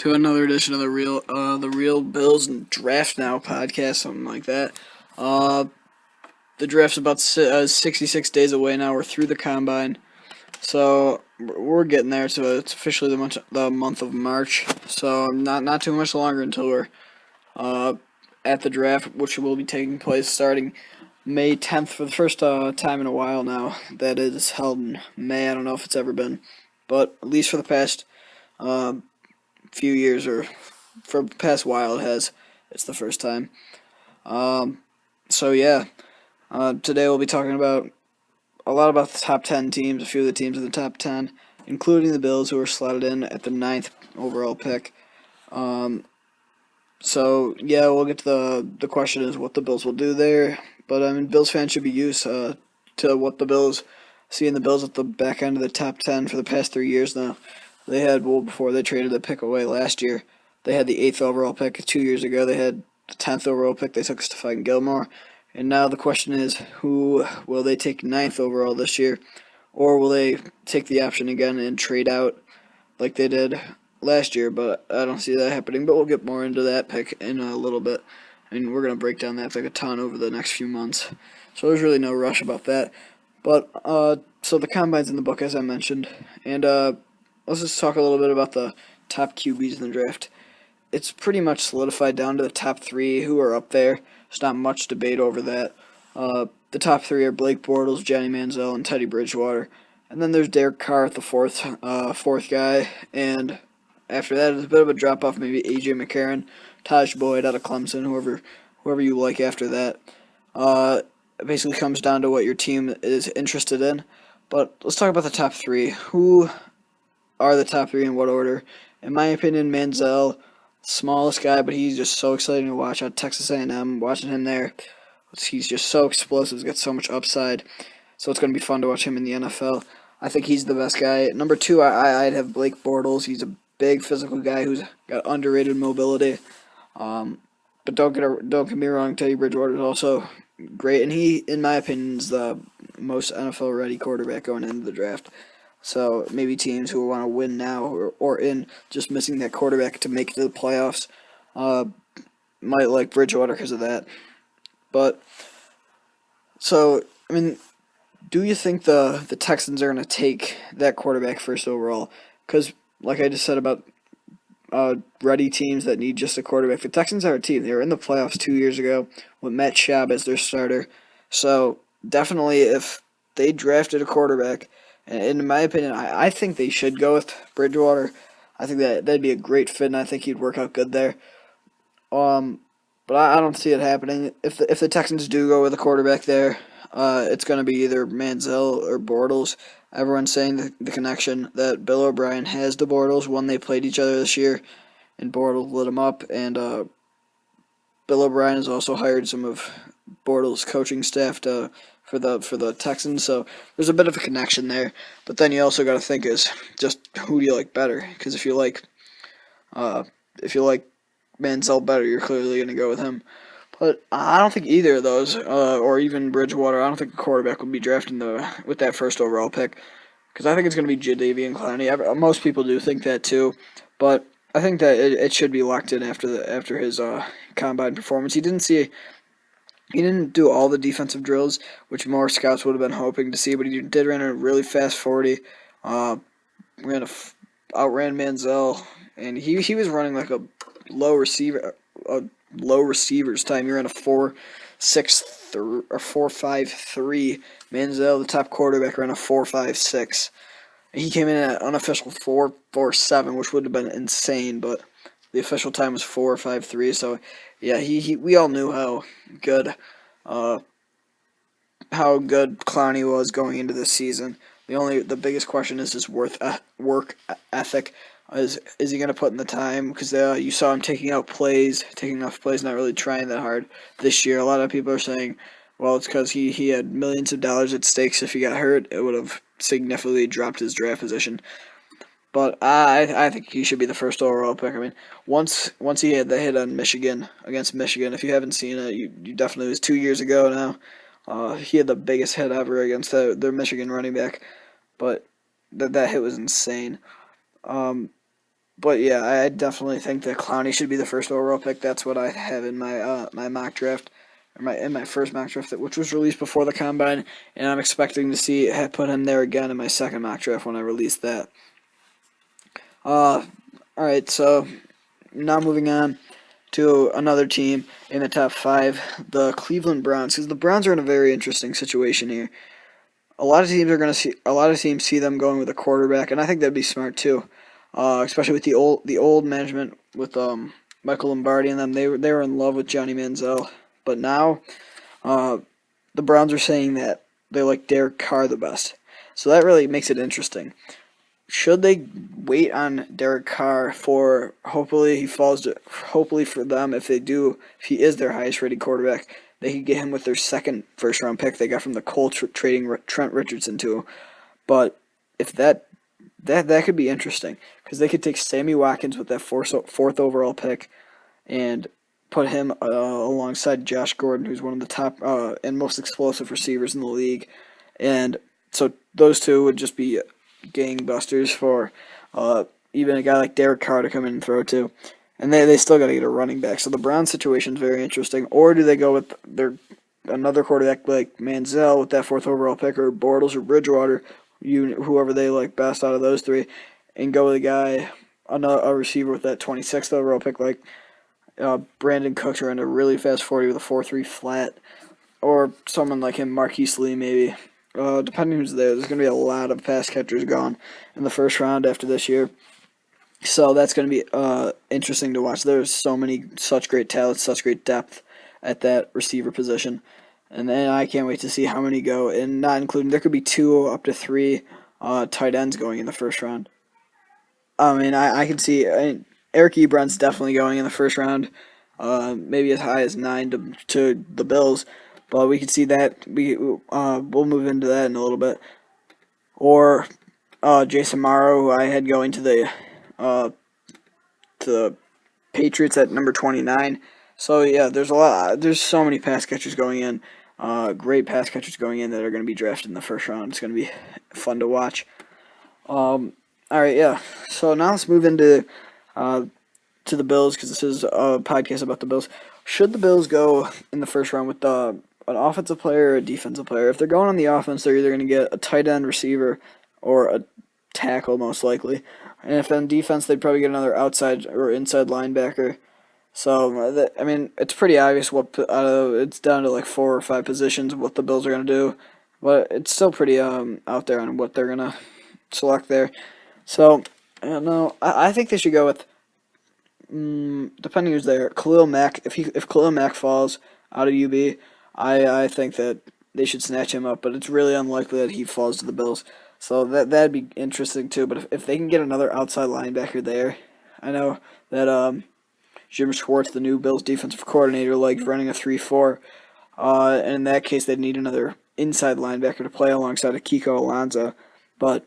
to another edition of the Real Bills and Draft Now podcast, something like that. Uh, the draft's about 66 days away now. We're through the combine, so we're getting there. So it's officially the month of March. So not too much longer until we're at the draft, which will be taking place starting May 10th for the first time in a while now. That is held in May. I don't know if it's ever been, but at least for the past few years, or for the past while, it's the first time. So yeah, today we'll be talking about a lot about the top 10 teams, a few of the teams in the top 10, including the Bills, who were slotted in at the 9th overall pick. So yeah, we'll get to the question is what the Bills will do there. But I mean, Bills fans should be used to what the Bills, seeing the Bills at the back end of the top 10 for the past 3 years now. They had, well, before they traded the pick away last year, they had the 8th overall pick. 2 years ago, they had the 10th overall pick. They took Stephon Gilmore. And now the question is, who will they take 9th overall this year? Or will they take the option again and trade out like they did last year? But I don't see that happening. But we'll get more into that pick in a little bit. I mean, we're going to break down that pick a ton over the next few months. So there's really no rush about that. But, so the combine's in the book, as I mentioned. And, let's just talk a little bit about the top QBs in the draft. It's pretty much solidified down to the top three who are up there. There's not much debate over that. The top three are Blake Bortles, Johnny Manziel, and Teddy Bridgewater. And then there's Derek Carr at the fourth guy. And after that, it's a bit of a drop-off, maybe A.J. McCarron, Taj Boyd out of Clemson, whoever you like after that. It basically comes down to what your team is interested in. But let's talk about the top three. Who are the top three in what order? In my opinion, Manziel, smallest guy, but he's just so exciting to watch at Texas A&M. Watching him there, he's just so explosive. He's got so much upside. So it's going to be fun to watch him in the NFL. I think he's the best guy. Number two, I'd have Blake Bortles. He's a big physical guy who's got underrated mobility. But don't get me wrong, Teddy Bridgewater is also great, and he, in my opinion, is the most NFL-ready quarterback going into the draft. So maybe teams who want to win now or in just missing that quarterback to make it to the playoffs might like Bridgewater because of that. But, so, I mean, do you think the Texans are going to take that quarterback first overall? Because, like I just said about ready teams that need just a quarterback, the Texans are a team. They were in the playoffs 2 years ago with Matt Schaub as their starter. So, definitely if they drafted a quarterback, and in my opinion, I think they should go with Bridgewater. I think that'd be a great fit, and I think he'd work out good there. But I don't see it happening. If the Texans do go with a quarterback there, it's going to be either Manziel or Bortles. Everyone's saying the connection that Bill O'Brien has to Bortles when they played each other this year, and Bortles lit him up. And Bill O'Brien has also hired some of Bortles' coaching staff for the Texans, so there's a bit of a connection there. But then you also got to think is just who do you like better? Because if you like Manziel better, you're clearly going to go with him. But I don't think either of those, or even Bridgewater, I don't think a quarterback would be drafting with that first overall pick. Because I think it's going to be Jadeveon Clowney. Most people do think that too, but I think that it should be locked in after his combine performance. He didn't do all the defensive drills, which more scouts would have been hoping to see, but he did run a really fast 40. Outran Manziel, and he was running like a low receivers time. He ran a 4.6 or 4.53. Manziel, the top quarterback, ran a 4.56. He came in at unofficial 4.47, which would have been insane, but the official time was 4.53. So yeah, we all knew how good Clowney was going into this season. The biggest question is his work ethic. Is he going to put in the time? Because you saw him taking enough plays, not really trying that hard this year. A lot of people are saying, well, it's because he had millions of dollars at stake, so if he got hurt, it would have significantly dropped his draft position. But I think he should be the first overall pick. I mean, once he had the hit on against Michigan, if you haven't seen it, you definitely, it was 2 years ago now. He had the biggest hit ever against their Michigan running back, but that hit was insane. But yeah, I definitely think that Clowney should be the first overall pick. That's what I have in my mock draft, or my first mock draft, which was released before the combine, and I'm expecting to put him there again in my second mock draft when I release that. All right, so now moving on to another team in the top five, the Cleveland Browns, because the Browns are in a very interesting situation here. A lot of teams see them going with a quarterback, and I think that'd be smart too, especially with the old management with Michael Lombardi and them. They were in love with Johnny Manziel, but now the Browns are saying that they like Derek Carr the best. So that really makes it interesting. Should they wait on Derek Carr for hopefully for them, if he is their highest rated quarterback, they could get him with their second first round pick they got from the Colts trading Trent Richardson to. But if that could be interesting, because they could take Sammy Watkins with that fourth overall pick and put him alongside Josh Gordon, who's one of the top and most explosive receivers in the league. And so those two would just be gangbusters for even a guy like Derek Carr to come in and throw to. And they still got to get a running back. So the Browns situation is very interesting. Or do they go with another quarterback like Manziel with that fourth overall pick, or Bortles or Bridgewater, whoever they like best out of those three, and go with a receiver with that 26th overall pick like Brandon Cooks, or in a really fast 40 with a 4.3 flat, or someone like him, Marquise Lee maybe. Depending who's there, there's going to be a lot of pass catchers gone in the first round after this year. So that's going to be interesting to watch. There's such great talent, such great depth at that receiver position. And then I can't wait to see how many go, and not including, there could be 2 up to 3 tight ends going in the first round. I mean, I can see Eric Ebron's definitely going in the first round, maybe as high as 9 to the Bills. But we can see that we'll move into that in a little bit. Or Jason Morrow, who I had going to the Patriots at number 29. So yeah, there's so many pass catchers going in, great pass catchers going in that are going to be drafted in the first round. It's going to be fun to watch. All right, yeah. So now let's move into to the Bills, because this is a podcast about the Bills. Should the Bills go in the first round with an offensive player or a defensive player? If they're going on the offense, they're either going to get a tight end receiver or a tackle, most likely. And if on defense, they'd probably get another outside or inside linebacker. So, I mean, it's pretty obvious it's down to like 4 or 5 positions what the Bills are going to do. But it's still pretty out there on what they're going to select there. So, I don't know. I think they should go with, depending who's there, Khalil Mack. If Khalil Mack falls out of UB, I think that they should snatch him up. But it's really unlikely that he falls to the Bills. So that'd be interesting too. But if they can get another outside linebacker there, I know that Jim Schwartz, the new Bills defensive coordinator, likes running a 3-4. And in that case, they'd need another inside linebacker to play alongside of Kiko Alonso. But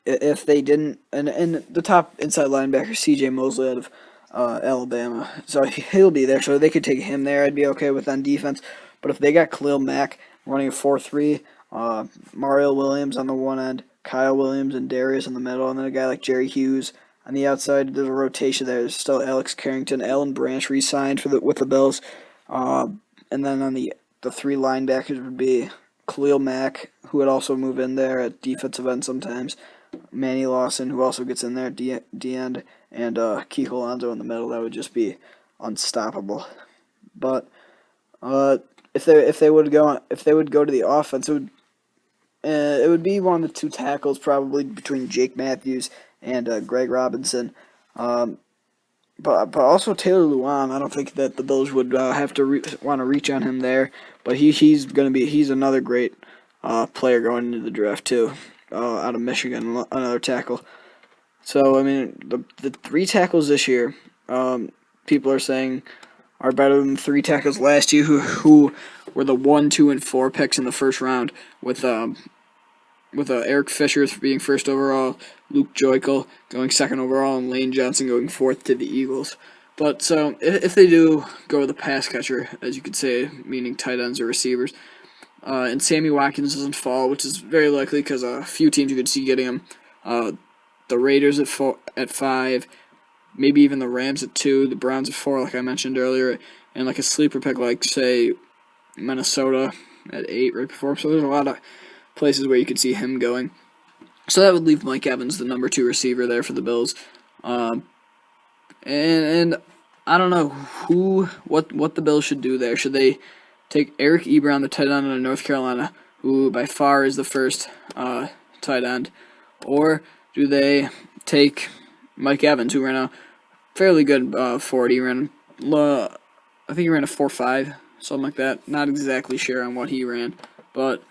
if they didn't, and the top inside linebacker, C.J. Mosley out of Alabama, so he'll be there. So they could take him there. I'd be okay with on defense. But if they got Khalil Mack running a 4-3, Mario Williams on the one end, Kyle Williams and Darius in the middle, and then a guy like Jerry Hughes on the outside. There's a rotation there. There's still Alex Carrington, Alan Branch re-signed with the Bills, and then on the 3 linebackers would be Khalil Mack, who would also move in there at defensive end sometimes, Manny Lawson, who also gets in there at D-end, and Kiko Alonso in the middle. That would just be unstoppable. But if they would go to the offense, it would be one of the 2 tackles probably between Jake Matthews and Greg Robinson. But also Taylor Lewan. I don't think that the Bills would have to want to reach on him there. But he's another great player going into the draft too, out of Michigan, another tackle. So I mean, the 3 tackles this year, people are saying, are better than 3 tackles last year, who were the 1, 2, and 4 picks in the first round, with Eric Fisher being first overall, Luke Joikel going second overall, and Lane Johnson going 4th to the Eagles. But so if they do go with a pass catcher, as you could say, meaning tight ends or receivers, and Sammy Watkins doesn't fall, which is very likely because a few teams you could see getting him, the Raiders at 5, maybe even the Rams at 2, the Browns at 4, like I mentioned earlier, and like a sleeper pick like, say, Minnesota at 8 right before. So there's a lot of places where you could see him going. So that would leave Mike Evans the number 2 receiver there for the Bills. And I don't know what the Bills should do there. Should they take Eric Ebron, the tight end of North Carolina, who by far is the first tight end, or do they take Mike Evans, who ran a fairly good 40, I think he ran a 4.5, something like that. Not exactly sure on what he ran, but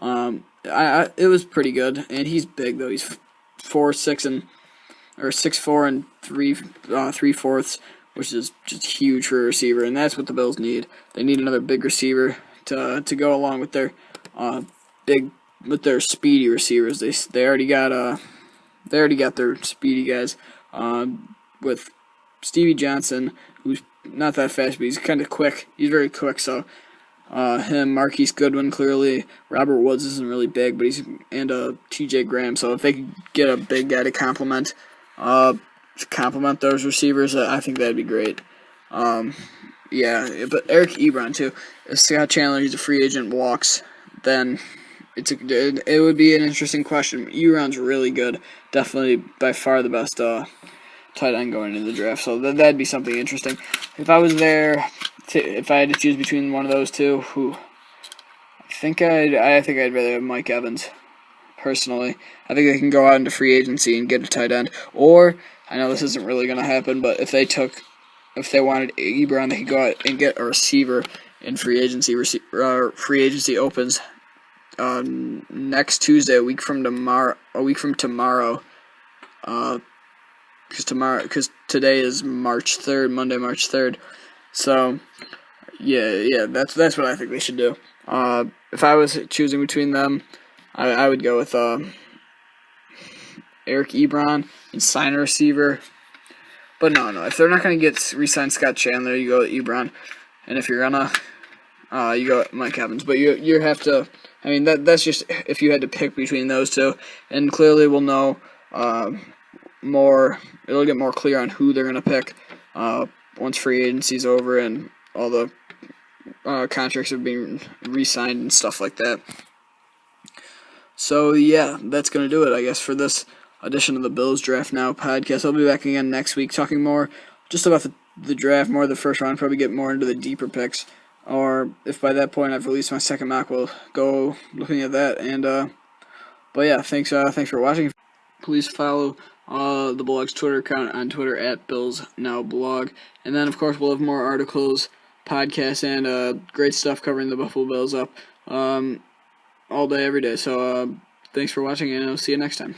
it was pretty good. And he's big though. He's 6'4" and 3/4, which is just huge for a receiver, and that's what the Bills need. They need another big receiver to go along with their speedy receivers. They already got their speedy guys with Stevie Johnson, who's not that fast, but he's kind of quick. He's very quick, so him, Marquise Goodwin, clearly. Robert Woods isn't really big, but and T.J. Graham. So if they could get a big guy to complement those receivers, I think that'd be great. Yeah, but Eric Ebron too. If Scott Chandler, he's a free agent, walks, then it would be an interesting question. Ebron's really good, definitely by far the best tight end going into the draft. So that'd be something interesting. If I was there, if I had to choose between one of those two, I think I'd rather have Mike Evans. Personally, I think they can go out into free agency and get a tight end. Or I know this isn't really going to happen, but if they wanted Ebron, they could go out and get a receiver in free agency. Free agency opens next Tuesday, a week from tomorrow. Because today is March 3rd, Monday, March 3rd. So yeah, that's what I think they should do. If I was choosing between them, I would go with Eric Ebron and sign a receiver. But no, if they're not going to re-sign Scott Chandler, you go with Ebron. And if you're gonna, you go with Mike Evans. But you have to. I mean, that's just if you had to pick between those two. And clearly, we'll know more. It'll get more clear on who they're going to pick once free agency's over and all the contracts are being re-signed and stuff like that. So yeah, that's going to do it, I guess, for this edition of the Bills Draft Now podcast. I'll be back again next week talking more just about the draft, more of the first round, probably get more into the deeper picks. Or if by that point I've released my second mock, we'll go looking at that. And but yeah, thanks for watching. Please follow the blog's Twitter account on Twitter at BillsNowBlog. And then of course we'll have more articles, podcasts, and great stuff covering the Buffalo Bills up all day, every day. So thanks for watching, and I'll see you next time.